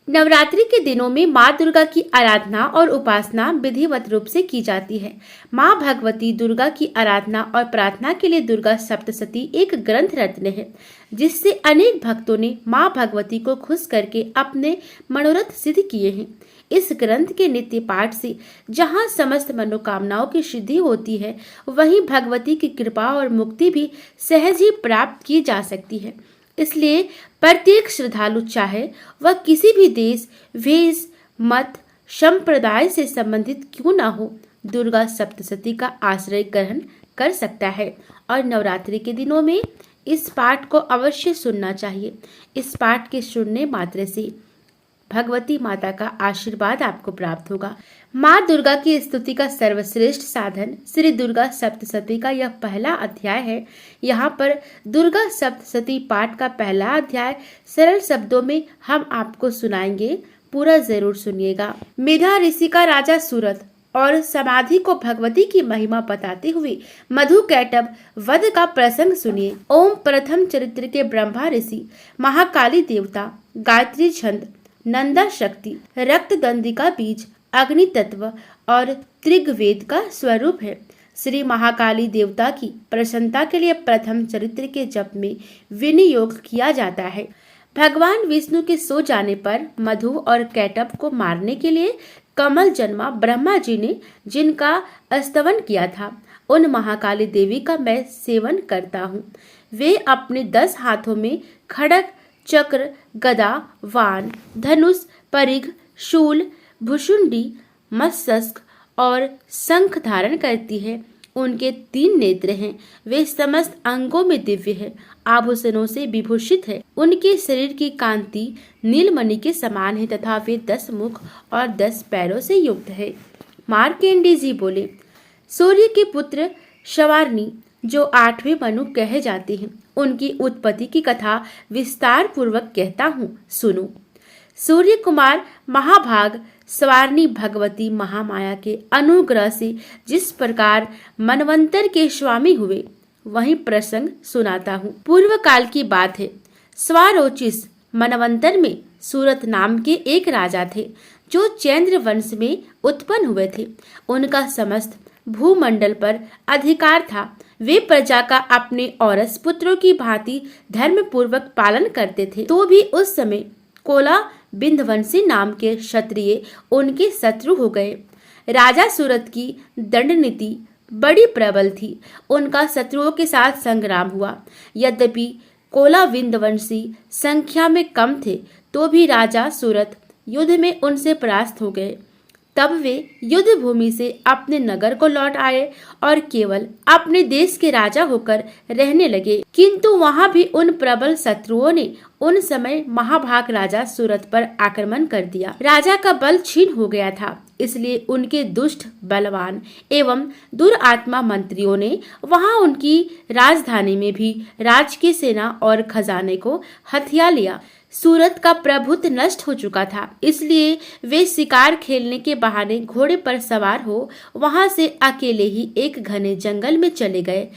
नवरात्रि के दिनों में माँ दुर्गा की आराधना और उपासना विधिवत रूप से की जाती है। माँ भगवती दुर्गा की आराधना और प्रार्थना के लिए दुर्गा सप्तशती एक ग्रंथ रत्न है, जिससे अनेक भक्तों ने माँ भगवती को खुश करके अपने मनोरथ सिद्ध किए हैं। इस ग्रंथ के नित्य पाठ से जहाँ समस्त मनोकामनाओं की सिद्धि होती है, वहीं भगवती की कृपा और मुक्ति भी सहज ही प्राप्त की जा सकती है। इसलिए प्रत्येक श्रद्धालु चाहे वह किसी भी देश, वेश, मत, संप्रदाय से संबंधित क्यों न हो, दुर्गा सप्तशती का आश्रय ग्रहण कर सकता है और नवरात्रि के दिनों में इस पाठ को अवश्य सुनना चाहिए। इस पाठ के सुनने मात्र से भगवती माता का आशीर्वाद आपको प्राप्त होगा। माँ दुर्गा की स्तुति का सर्वश्रेष्ठ साधन श्री दुर्गा सप्तशती का यह पहला अध्याय है। यहाँ पर दुर्गा सप्तशती पाठ का पहला अध्याय सरल शब्दों में हम आपको सुनाएंगे, पूरा जरूर सुनिएगा। मेधा ऋषि का राजा सूरत और समाधि को भगवती की महिमा बताते हुए मधु कैटभ वध का प्रसंग सुनिए। ओम प्रथम चरित्र के ब्रह्मा ऋषि, महाकाली देवता, गायत्री छंद, नंदा शक्ति, रक्त दंडिका बीज, अग्नि तत्व और त्रिगवेद का स्वरूप है। श्री महाकाली देवता की प्रसन्नता के लिए प्रथम चरित्र के जप में विनियोग किया जाता है। भगवान विष्णु के सो जाने पर मधु और कैटभ को मारने के लिए कमल जन्मा ब्रह्मा जी ने जिनका स्तवन किया था, उन महाकाली देवी का मैं सेवन करता हूँ। वे अपने 10 हाथों में खड़ग, चक्र, गदा, वान, धनुष, परिघ, शूल, भुशुंडी, मस्तक और शंख धारण करती है। उनके 3 नेत्र हैं। वे समस्त अंगों में दिव्य है, आभूषणों से विभूषित है। उनके शरीर की कांति नीलमणि के समान है तथा वे 10 मुख और 10 पैरों से युक्त है। मार्केंडी जी बोले, सूर्य के पुत्र शवारनी जो 8वें मनु कहे जाते हैं, उनकी उत्पत्ति की कथा विस्तार पूर्वक कहता हूँ, सुनो। सूर्य कुमार महाभाग स्वार्णी भगवती महामाया के अनुग्रह से जिस प्रकार मनवंतर के स्वामी हुए, वही प्रसंग सुनाता हूँ। पूर्व काल की बात है। स्वारोचिस मनवंतर में सूरत नाम के एक राजा थे, जो चैंद्र वंश में उत्पन्न हुए थे। उनका समस्त भूमंडल पर अधिकार था। वे प्रजा का अपने औरस पुत्रों की भांति धर्म पूर्वक पालन करते थे। तो भी उस समय कोला बिंदवंशी नाम के क्षत्रिय उनके शत्रु हो गए। राजा सूरत की दंड नीति बड़ी प्रबल थी। उनका शत्रुओं के साथ संग्राम हुआ। यद्यपि कोला बिंदवंशी संख्या में कम थे, तो भी राजा सूरत युद्ध में उनसे परास्त हो गए। तब वे युद्ध भूमि से अपने नगर को लौट आए और केवल अपने देश के राजा होकर रहने लगे। किंतु वहां भी उन प्रबल शत्रुओं ने उन समय महाभाग राजा सूरत पर आक्रमण कर दिया। राजा का बल क्षीण हो गया था, इसलिए उनके दुष्ट, बलवान एवं दुरात्मा मंत्रियों ने वहां उनकी राजधानी में भी राज की सेना और खजाने को हथिया लिया। सूरत का प्रभुत्व नष्ट हो चुका था, इसलिए वे शिकार खेलने के बहाने घोड़े पर सवार हो वहां से अकेले ही एक घने जंगल में चले गए।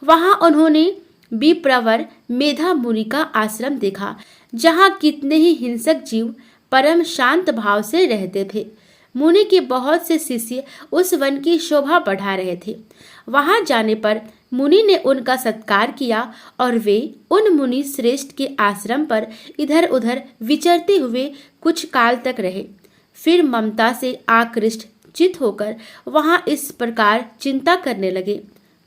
वहां उन्होंने विप्रवर मेधा मुनि का आश्रम देखा, जहां कितने ही हिंसक जीव परम शांत भाव से रहते थे। मुनि के बहुत से शिष्य उस वन की शोभा बढ़ा रहे थे। वहां जाने पर मुनि ने उनका सत्कार किया और वे उन मुनि श्रेष्ठ के आश्रम पर इधर उधर विचरते हुए कुछ काल तक रहे। फिर ममता से आकृष्ट चित होकर वहां इस प्रकार चिंता करने लगे,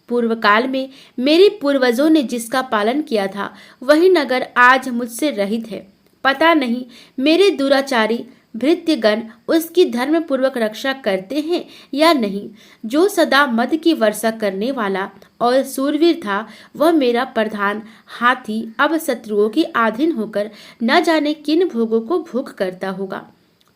पूर्व काल में मेरे पूर्वजों ने जिसका पालन किया था, वही नगर आज मुझसे रहित है। पता नहीं मेरे दुराचारी भृत्यगण उसकी धर्म पूर्वक रक्षा करते हैं या नहीं। जो सदा मद की वर्षा करने वाला और सूरवीर था, वह मेरा प्रधान हाथी अब शत्रुओं के अधीन होकर न जाने किन भोगों को भोग करता होगा।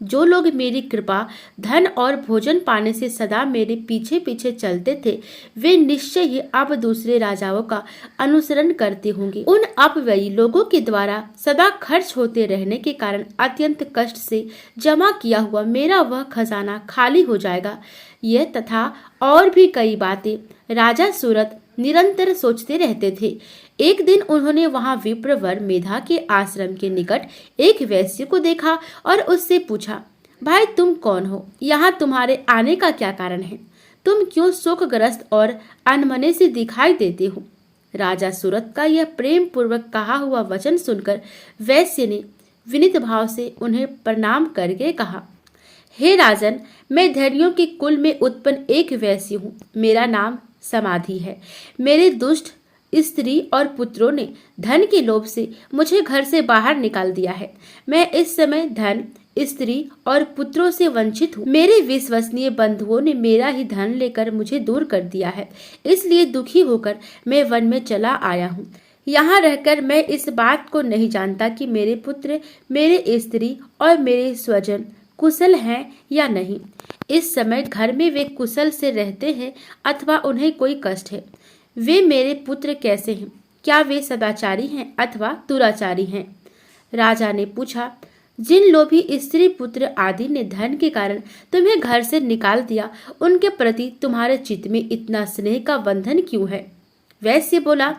जो लोग मेरी कृपा, धन और भोजन पाने से सदा मेरे पीछे पीछे चलते थे, वे निश्चय ही अब दूसरे राजाओं का अनुसरण करते होंगे। उन अपव्ययी लोगों के द्वारा सदा खर्च होते रहने के कारण अत्यंत कष्ट से जमा किया हुआ मेरा वह खजाना खाली हो जाएगा। यह तथा और भी कई बातें राजा सूरत निरंतर सोचते रहते थे। एक दिन उन्होंने वहां विप्रवर मेधा के आश्रम के निकट एक वैश्य को देखा और उससे पूछा, भाई तुम कौन हो? यहाँ तुम्हारे आने का क्या कारण है? तुम क्यों शोकग्रस्त और अनमने से दिखाई देते हो? राजा सूरत का यह प्रेम पूर्वक कहा हुआ वचन सुनकर वैश्य ने विनीत भाव से उन्हें प्रणाम करके कहा, हे राजन, मैं धनियों के कुल में उत्पन्न एक वैश्य हूँ। मेरा नाम समाधि है। मेरे दुष्ट स्त्री और पुत्रों ने धन के लोभ से मुझे घर से बाहर निकाल दिया है। मैं इस समय धन, स्त्री और पुत्रों से वंचित हूँ। मेरे विश्वसनीय बंधुओं ने मेरा ही धन लेकर मुझे दूर कर दिया है, इसलिए दुखी होकर मैं वन में चला आया हूँ। यहाँ रहकर मैं इस बात को नहीं जानता कि मेरे पुत्र, मेरे स्त्री और मेरे स्वजन कुशल हैं या नहीं। इस समय घर में वे कुशल से रहते हैं अथवा उन्हें कोई कष्ट है। वे मेरे पुत्र कैसे हैं? क्या वे सदाचारी हैं अथवा दुराचारी हैं? राजा ने पूछा, जिन लोभी स्त्री पुत्र आदि ने धन के कारण तुम्हें घर से निकाल दिया, उनके प्रति तुम्हारे चित्त में इतना स्नेह का बंधन क्यों है? वैश्य बोला,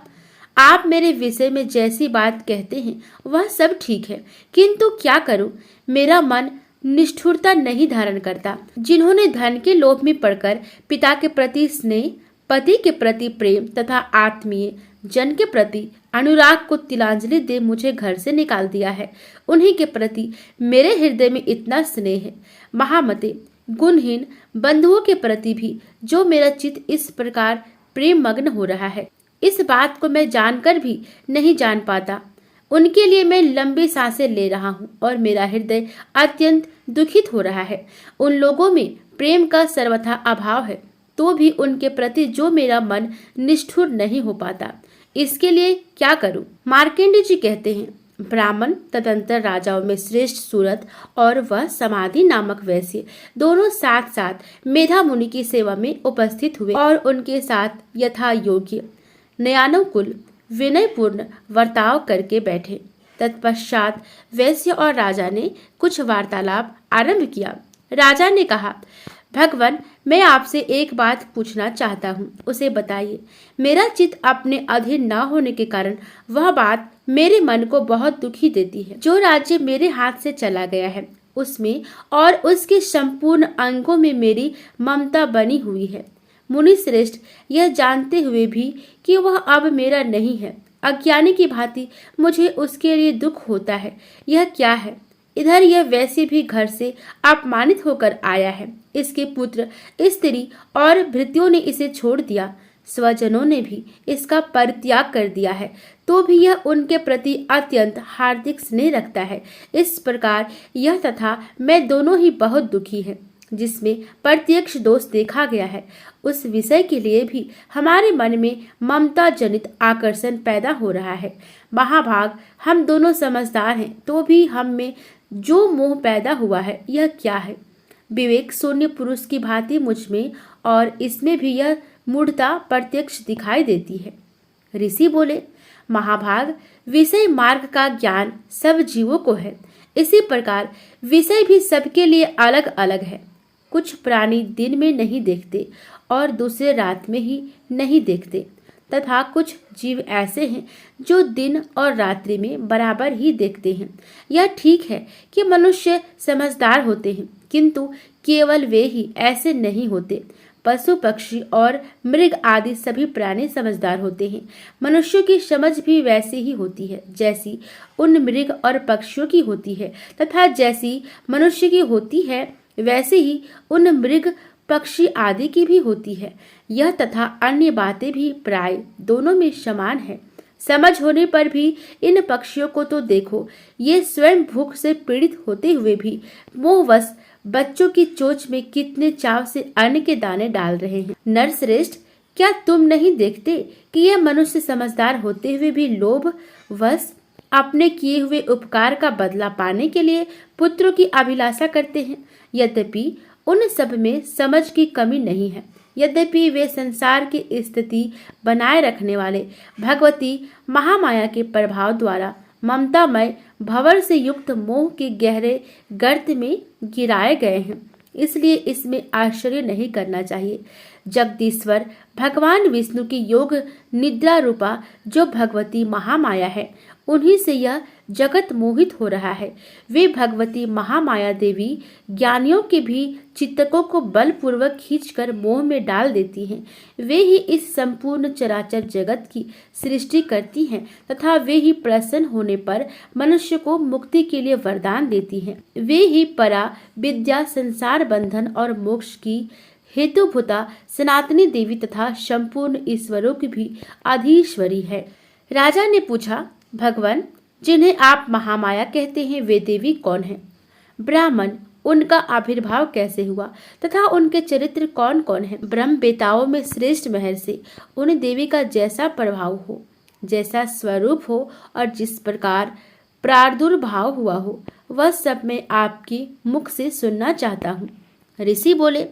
आप मेरे विषय में जैसी बात कहते हैं वह सब ठीक है, किंतु क्या करूं, मेरा मन निष्ठुरता नहीं धारण करता। जिन्होंने धन के लोभ में पड़कर पिता के प्रति स्नेह, पति के प्रति प्रेम तथा आत्मीय जन के प्रति अनुराग को तिलांजलि दे मुझे घर से निकाल दिया है, उन्हीं के प्रति मेरे हृदय में इतना स्नेह है। महामते, गुणहीन बंधुओं के प्रति भी जो मेरा चित्त इस प्रकार प्रेम मग्न हो रहा है, इस बात को मैं जानकर भी नहीं जान पाता। उनके लिए मैं लंबी सांसें ले रहा हूँ और मेरा हृदय अत्यंत दुखित हो रहा है। उन लोगों में प्रेम का सर्वथा अभाव है, तो भी उनके प्रति जो मेरा मन निष्ठुर नहीं हो पाता। इसके लिए क्या करूं? मार्कंडेय जी कहते हैं, ब्राह्मण तदंतर राजाओं में श्रेष्ठ सूरत और वह समाधि नामक वैश्य दोनों साथ साथ मेधा मुनि की सेवा में उपस्थित हुए और उनके साथ यथा योग्य नयानुकूल विनयपूर्ण वर्ताव करके बैठे। तत्पश्चात वैश्य और राजा ने कुछ वार्तालाप आरंभ किया। राजा ने कहा, भगवान, मैं आपसे एक बात पूछना चाहता हूँ, उसे बताइए। मेरा चित्त अपने अधीन न होने के कारण वह बात मेरे मन को बहुत दुखी देती है। जो राज्य मेरे हाथ से चला गया है उसमें और उसके संपूर्ण अंगों में मेरी ममता बनी हुई है। मुनि श्रेष्ठ, यह जानते हुए भी कि वह अब मेरा नहीं है, अज्ञानी की भांति मुझे उसके लिए दुख होता है। यह क्या है? इधर यह वैसे भी घर से अपमानित होकर आया है। इसके पुत्र, स्त्री और भृत्यों ने इसे छोड़ दिया। स्वजनों ने भी इसका परित्याग कर दिया है, तो भी यह उनके प्रति अत्यंत हार्दिक स्नेह रखता है। इस प्रकार यह तथा मैं दोनों ही बहुत दुखी हैं। जिसमें प्रत्यक्ष दोष देखा गया है, उस विषय के लिए भी हमारे मन में ममता जनित आकर्षण पैदा हो रहा है। महाभाग, हम दोनों समझदार हैं, तो भी हम में जो मोह पैदा हुआ है यह क्या है? विवेक शून्य पुरुष की भांति मुझ में और इसमें भी यह मूढ़ता प्रत्यक्ष दिखाई देती है। ऋषि बोले, महाभाग, विषय मार्ग का ज्ञान सब जीवों को है, इसी प्रकार विषय भी सबके लिए अलग अलग है। कुछ प्राणी दिन में नहीं देखते और दूसरे रात में ही नहीं देखते, तथा कुछ जीव ऐसे हैं जो दिन और रात्रि में बराबर ही देखते हैं। यह ठीक है कि मनुष्य समझदार होते हैं, किंतु केवल वे ही ऐसे नहीं होते। पशु, पक्षी और मृग आदि सभी प्राणी समझदार होते हैं। मनुष्यों की समझ भी वैसी ही होती है जैसी उन मृग और पक्षियों की होती है, तथा जैसी मनुष्य की होती है वैसे ही उन मृग, पक्षी आदि की भी होती है। यह तथा अन्य बातें भी प्राय दोनों में समान है। समझ होने पर भी इन पक्षियों को तो देखो, ये स्वयं भूख से पीड़ित होते हुए भी मोहवश बच्चों की चोंच में कितने चाव से अन्न के दाने डाल रहे हैं। नरश्रेष्ठ, क्या तुम नहीं देखते कि यह मनुष्य समझदार होते हुए भी लोभवश अपने किए हुए उपकार का बदला पाने के लिए पुत्रों की अभिलाषा करते हैं? यद्यपि उन सब में समझ की कमी नहीं है, यद्यपि वे संसार की स्थिति बनाए रखने वाले भगवती महामाया के प्रभाव द्वारा ममतामय भंवर से युक्त मोह के गहरे गर्त में गिराए गए हैं। इसलिए इसमें आश्चर्य नहीं करना चाहिए। जगदीश्वर भगवान विष्णु की योग निद्रा रूपा जो भगवती महामाया है, उन्हीं से यह जगत मोहित हो रहा है। वे भगवती महामाया देवी ज्ञानियों के भी चित्तकों को बलपूर्वक खींचकर मोह में डाल देती हैं। वे ही इस संपूर्ण चराचर जगत की सृष्टि करती हैं तथा वे ही प्रसन्न होने पर मनुष्य को मुक्ति के लिए वरदान देती हैं। वे ही परा विद्या, संसार बंधन और मोक्ष की हेतुभूता सनातनी देवी तथा संपूर्ण ईश्वरों की भी आधीश्वरी है। राजा ने पूछा, भगवान, जिन्हें आप महामाया कहते हैं, वे देवी कौन हैं? ब्राह्मण, उनका आविर्भाव कैसे हुआ तथा उनके चरित्र कौन कौन है? ब्रह्म बेताओं में श्रेष्ठ महर्षि, उन देवी का जैसा प्रभाव हो, जैसा स्वरूप हो और जिस प्रकार प्रादुर्भाव हुआ हो, वह सब मैं आपके मुख से सुनना चाहता हूँ। ऋषि बोले,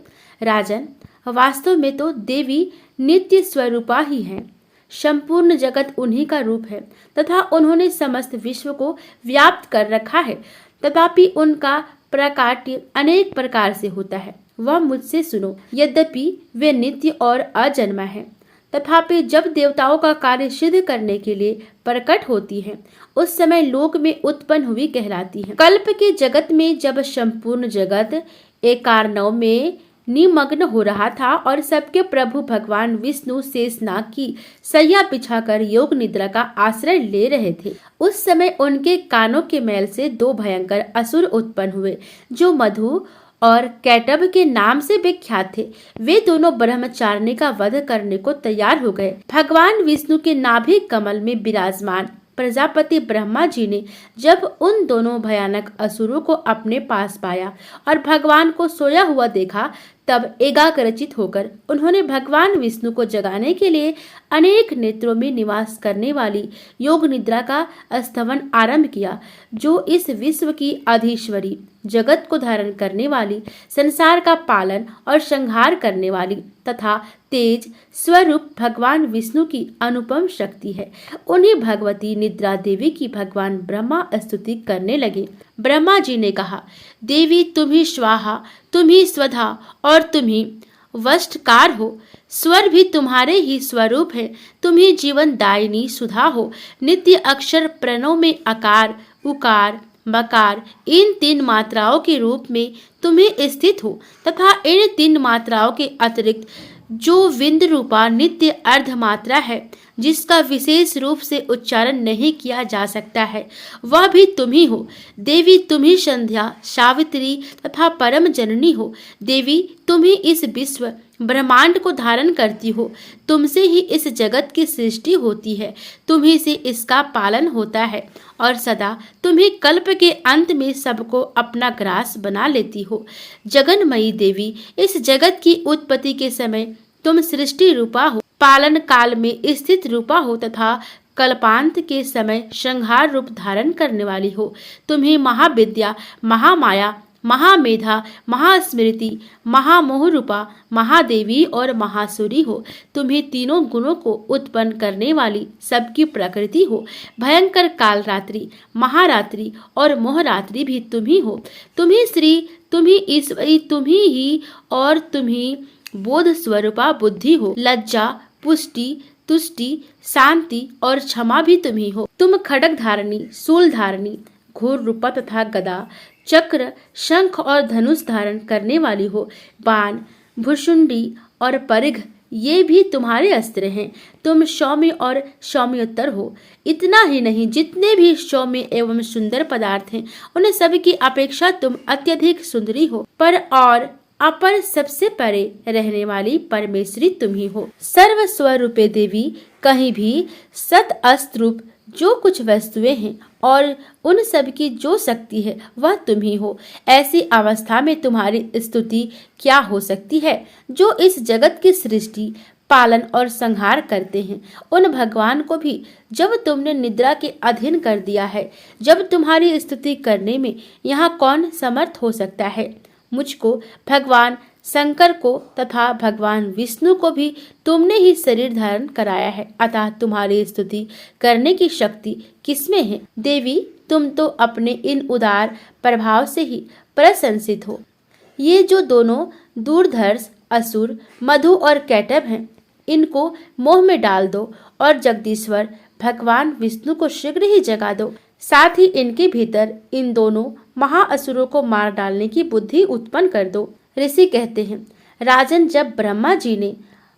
राजन, वास्तव में तो देवी नित्य स्वरूपा ही हैं। संपूर्ण जगत उन्हीं का रूप है तथा उन्होंने समस्त विश्व को व्याप्त कर रखा है। तथापि उनका प्रकाट्य अनेक प्रकार से होता है, वह मुझसे सुनो। यद्यपि वे नित्य और अजन्मा है, तथापि जब देवताओं का कार्य सिद्ध करने के लिए प्रकट होती है, उस समय लोक में उत्पन्न हुई कहलाती है। कल्प के जगत में जब संपूर्ण जगत एकार्णव में निमग्न हो रहा था और सबके प्रभु भगवान विष्णु शेषनाग की सैया बिछाकर योग निद्रा का आश्रय ले रहे थे, उस समय उनके कानों के मैल से दो भयंकर असुर उत्पन्न हुए, जो मधु और कैटभ के नाम से विख्यात थे। वे दोनों ब्रह्मचारिणी का वध करने को तैयार हो गए। भगवान विष्णु के नाभि कमल में विराजमान प्रजापति ब्रह्मा जी ने जब उन दोनों भयानक असुरों को अपने पास पाया और भगवान को सोया हुआ देखा, तब एकाग्रचित होकर उन्होंने भगवान विष्णु को जगाने के लिए अनेक नेत्रों में निवास करने वाली योग निद्रा का स्तवन आरंभ किया, जो इस विश्व की अधीश्वरी, जगत को धारण करने वाली, संसार का पालन और संहार करने वाली तथा तेज स्वरूप भगवान विष्णु की अनुपम शक्ति है। उन्हीं भगवती निद्रा देवी की भगवान ब्रह्मा स्तुति करने लगे। ब्रह्मा जी ने कहा, देवी तुम ही स्वाहा, तुम ही स्वधा और तुम ही वष्टकार हो। स्वर भी तुम्हारे ही स्वरूप है। तुम ही जीवन दायिनी सुधा हो। नित्य अक्षर प्रणव में अकार, उकार, मकार, इन तीन मात्राओं के रूप में तुम्हें स्थित हो तथा इन तीन मात्राओं के अतिरिक्त जो विंद रूपा नित्य अर्ध मात्रा है, जिसका विशेष रूप से उच्चारण नहीं किया जा सकता है, वह भी तुम ही हो। देवी तुम ही संध्या, सावित्री तथा परम जननी हो। देवी तुम ही इस विश्व ब्रह्मांड को धारण करती हो। तुमसे ही इस जगत की सृष्टि होती है, तुम ही से इसका पालन होता है और सदा तुम ही कल्प के अंत में सबको अपना ग्रास बना लेती हो। जगन्मयी देवी, इस जगत की उत्पत्ति के समय तुम सृष्टि रूपा हो, पालन काल में स्थित रूपा हो तथा कल्पांत के समय संहार रूप धारण करने वाली हो। तुम्हें महाविद्या, महामाया, महामेधा, महास्मृति, महामोह रूपा महादेवी और महासुरी हो। तुम्हें तीनों गुणों को उत्पन्न करने वाली सबकी प्रकृति हो। भयंकर कालरात्रि, महारात्रि और मोहरात्रि भी तुम ही हो। तुम्ही श्री, तुम्ही ईश्वरी, तुम्ही ही और तुम्ही बोध स्वरूपा बुद्धि हो। लज्जा, पुष्टि, तुष्टि, शांति और क्षमा भी तुम ही हो। तुम खड्ग धारणी, शूल धारणी, घोर रूपा तथा गदा, चक्र, शंख और धनुष धारण करने वाली हो। बाण, भुषुंडी और परिघ, ये भी तुम्हारे अस्त्र हैं। तुम सौम्य और सौम्योत्तर हो। इतना ही नहीं, जितने भी सौम्य एवं सुंदर पदार्थ हैं, उन्हें सबकी अपेक्षा तुम अत्यधिक सुंदरी हो। पर और अपर सबसे परे रहने वाली परमेश्वरी तुम ही हो। सर्व स्वरूपे देवी, कहीं भी सत अस्त रूप जो कुछ वस्तुएं हैं और उन सब की जो शक्ति है, वह तुम ही हो। ऐसी अवस्था में तुम्हारी स्तुति क्या हो सकती है? जो इस जगत की सृष्टि, पालन और संहार करते हैं, उन भगवान को भी जब तुमने निद्रा के अधीन कर दिया है, जब तुम्हारी स्तुति करने में यहाँ कौन समर्थ हो सकता है? मुझको, भगवान शंकर को तथा भगवान विष्णु को भी तुमने ही शरीर धारण कराया है, अतः तुम्हारी स्तुति करने की शक्ति किसमें है? देवी, तुम तो अपने इन उदार प्रभाव से ही प्रशंसित हो। ये जो दोनों दूरधर्ष असुर मधु और कैटभ हैं, इनको मोह में डाल दो और जगदीश्वर भगवान विष्णु को शीघ्र ही जगा दो। साथ ही इनके भीतर इन दोनों महाअसुरों को मार डालने की बुद्धि उत्पन्न कर दो। ऋषि कहते हैं, राजन, जब ब्रह्मा जी ने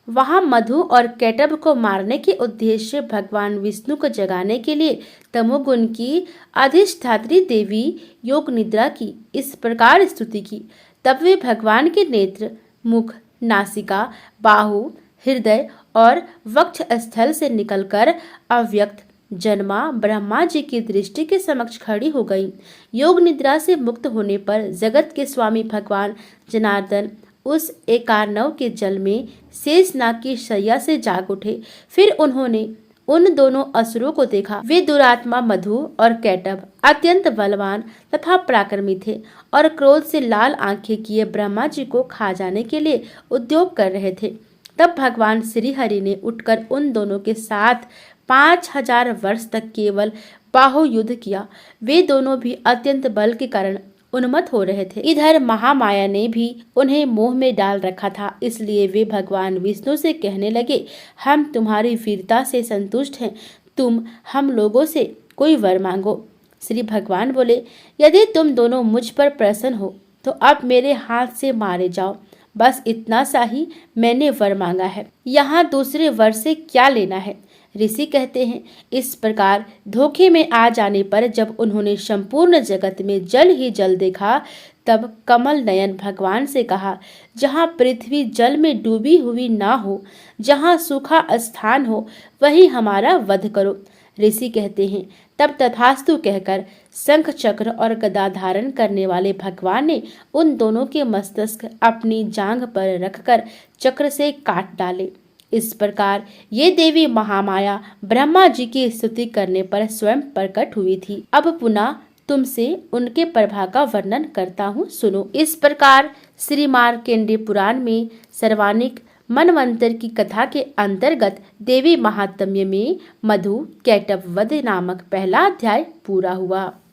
वहां मधु और कैटभ को मारने के उद्देश्य भगवान विष्णु को जगाने के लिए तमोगुण की अधिष्ठात्री देवी योग निद्रा की इस प्रकार स्तुति की, तब वे भगवान के नेत्र, मुख, नासिका, बाहु, हृदय और वक्ष स्थल से निकलकर अव्यक्त जन्मा ब्रह्मा जी की दृष्टि के समक्ष खड़ी हो गई। योग निद्रा से मुक्त होने पर जगत के स्वामी भगवान जनार्दन उस एकार्णव के जल में शेषनाग की शैया से जाग उठे। फिर उन्होंने उन दोनों असुरों को देखा। वे दुरात्मा मधु और कैटभ अत्यंत बलवान तथा पराक्रमी थे और क्रोध से लाल आंखें किए ब्रह्मा जी को खा जाने के लिए उद्योग कर रहे थे। तब भगवान श्री हरि ने उठकर उन दोनों के साथ 5000 वर्ष तक केवल बाहु युद्ध किया। वे दोनों भी अत्यंत बल के कारण उन्मत्त हो रहे थे। इधर महामाया ने भी उन्हें मोह में डाल रखा था, इसलिए वे भगवान विष्णु से कहने लगे, हम तुम्हारी वीरता से संतुष्ट हैं, तुम हम लोगों से कोई वर मांगो। श्री भगवान बोले, यदि तुम दोनों मुझ पर प्रसन्न हो तो अब मेरे हाथ से मारे जाओ। बस इतना सा ही मैंने वर मांगा है, यहाँ दूसरे वर से क्या लेना है। ऋषि कहते हैं, इस प्रकार धोखे में आ जाने पर जब उन्होंने संपूर्ण जगत में जल ही जल देखा, तब कमल नयन भगवान से कहा, जहाँ पृथ्वी जल में डूबी हुई ना हो, जहाँ सूखा स्थान हो, वहीं हमारा वध करो। ऋषि कहते हैं, तब तथास्तु कहकर शंख चक्र और गदा धारण करने वाले भगवान ने उन दोनों के मस्तक अपनी जांघ पर रखकर चक्र से काट डाले। इस प्रकार ये देवी महामाया ब्रह्मा जी की स्तुति करने पर स्वयं प्रकट हुई थी। अब पुनः तुमसे उनके प्रभा का वर्णन करता हूँ, सुनो। इस प्रकार श्री मार्कंडेय पुराण में सर्वानिक मनवंतर की कथा के अंतर्गत देवी महात्म्य में मधु कैटभ वध नामक पहला अध्याय पूरा हुआ।